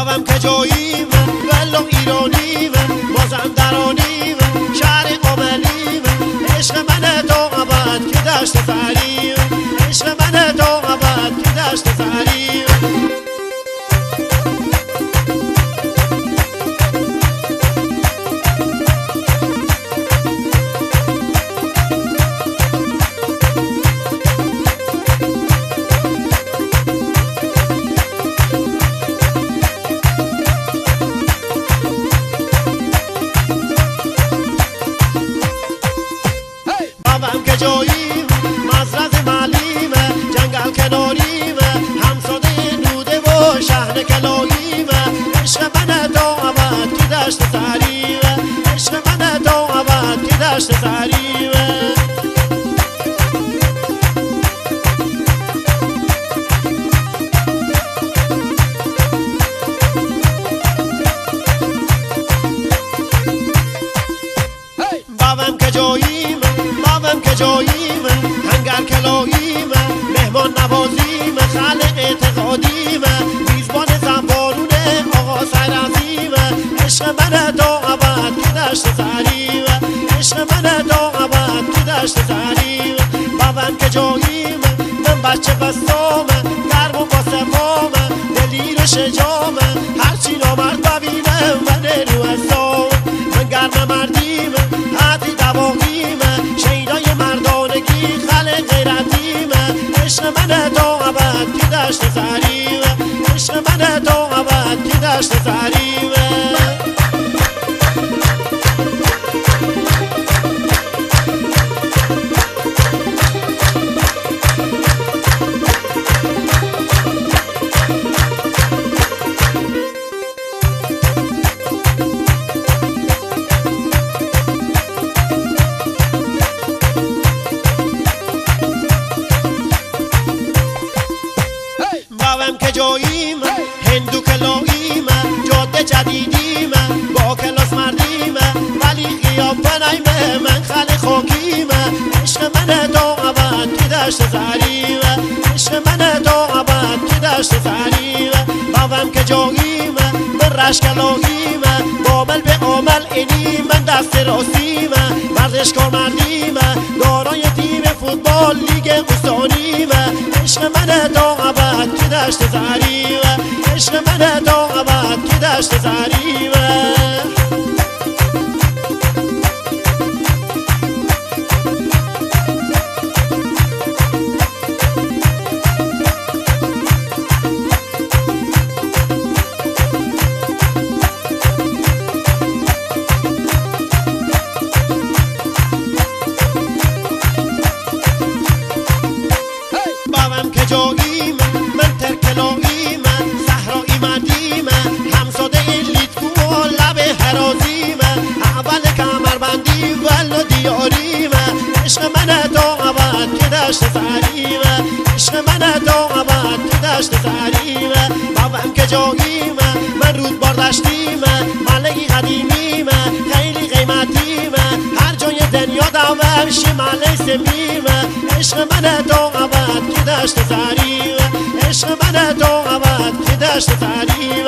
بابم که جاییم ولو ایرانیم مازندرانیم شهر قابلیم عشق من تا ابد که دشت فریم عشق من تا ابد که دشت فریم بابم که جاییم مزرعه معلیم جنگل کناریم همساده نوده و شهر کلاییم عشق من تا ابد که دشت سریم عشق من تا ابد که دشت سریم بابم که جاییم بابم که جاییم هنگر کلاییم مهمان نوازیم خلق اعتقادیم میزبان زنبارون آقا سرعظیم عشق من تا ابد که دشت سریم عشق من تا ابد که دشت سریم بابم که جاییم من بچه بستام درم و با صفام دلیر و شجام هرچی نامرد ببینم من رو هستم من گرم مردیم حدی دواقیم شیدای مردانگی خلق غیرتیم عشق من تا ابد که دشت سریم عشق من تا ابد که دشت سریم بابم که جاییم هندو کلاییم جاده جدیدیم با کلاس مردیم ولی قیافه نیم من خلق خاکیم عشق من تا ابد که دشت سریم عشق من تا ابد که دشت سریم بابم که جاییم من رشکلاییم بابل به عمل اینیم من دست راستیم ورزشکار مردیم دارای تیم فوتبال لیگ استانیم عشق من تا ابد که دشت سریم عشق من تا ابد که دشت سریم بابم که جاییم من ترکلاییم صحرایی مردیم همساده لیتکو و لب هرازیم اول کمربندی ولو دیاریم عشق من تا ابد که دشت سریم عشق من تا ابد که دشت سریم بابم که جاییم من رودبار دشتیم ملهی قدیمیم خیلی قیمتیم هر جای دنیا دوام شماله سمیم عشق من تا ابد که دشت سریم عشق من تا ابد که دشت سریم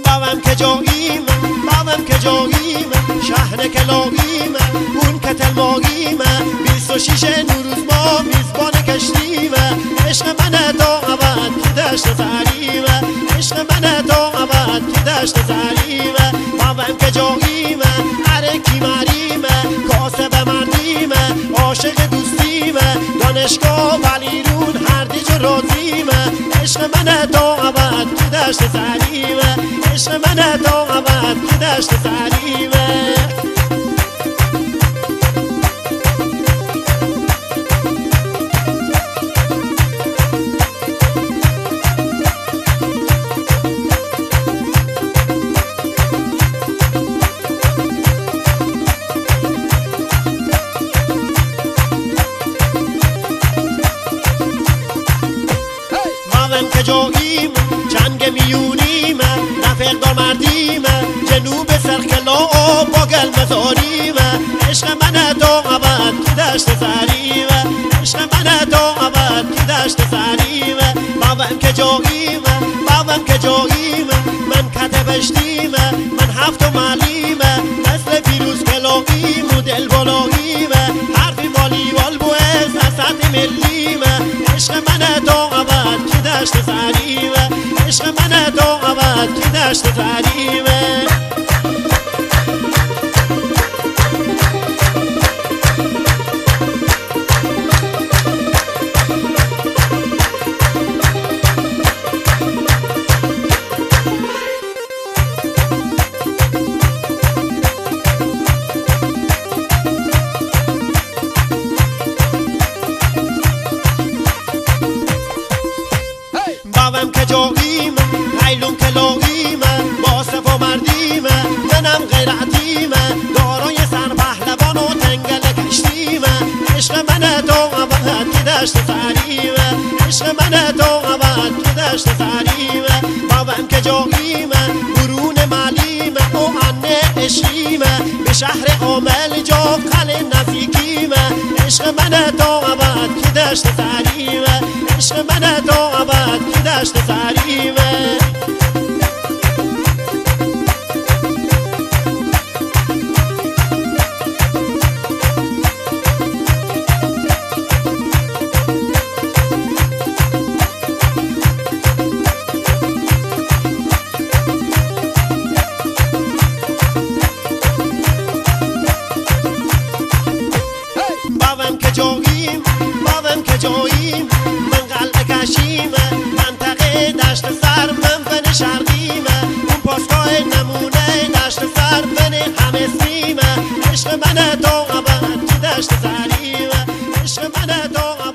بابم که جاییم بابم که جاییم شهر کلاییم اون کتل ماهیم 26 نوروز ما میزبان کشتیم عشق من تا ابد که دشت سریم عشق من تا ابد که دشت سریم بابم که جاییم عرکی مریم کاسب مردیم عاشق دوستیم دانشگاه ولیرون هر دیج راضیم عشق من تا ابد که دشت سریم عشق من تا ابد که دشت سریم فرنگ میونیمه رفیق دار مردیمه جنوب سرکلا و باگل مزاریمه عشق من تو ابد که دشت سریمه عشق من تو ابد که دشت سریمه بابم که جاییمه بابم که جاییمه من کتبشتیمه من هفت و ملیمه مثل پیروز کلاقیم و دل بالاییمه حرفی والیبال بوه سرسط ملیمه عشق من تو ابد که دشت سریمه عشق من تو ابد که دشت سریمه بابم که جاییمه غیلون کلاقیمه با صفا مردیمه منم غیرتیمه دارای سر پهلوان و تنگل کشتیمه عشق من تو ابد که دشت سریمه عشق من تو ابد که دشت سریمه بابم که جاییمه برون ملیمه و انه عشقیمه به شهر عامل جا قل نزدیکیمه عشق من تو ابد که دشت سریمه عشق من تو ابد که دشت سریمه بابم که جاییم بابم که جاییم من قلعه کشیمه منطقه دشت سر من بن شرقیمه اون پاسگاه نمونه دشت سر بن همه سیمه عشق من تو ابد که دشت سریمه عشق من تو ابد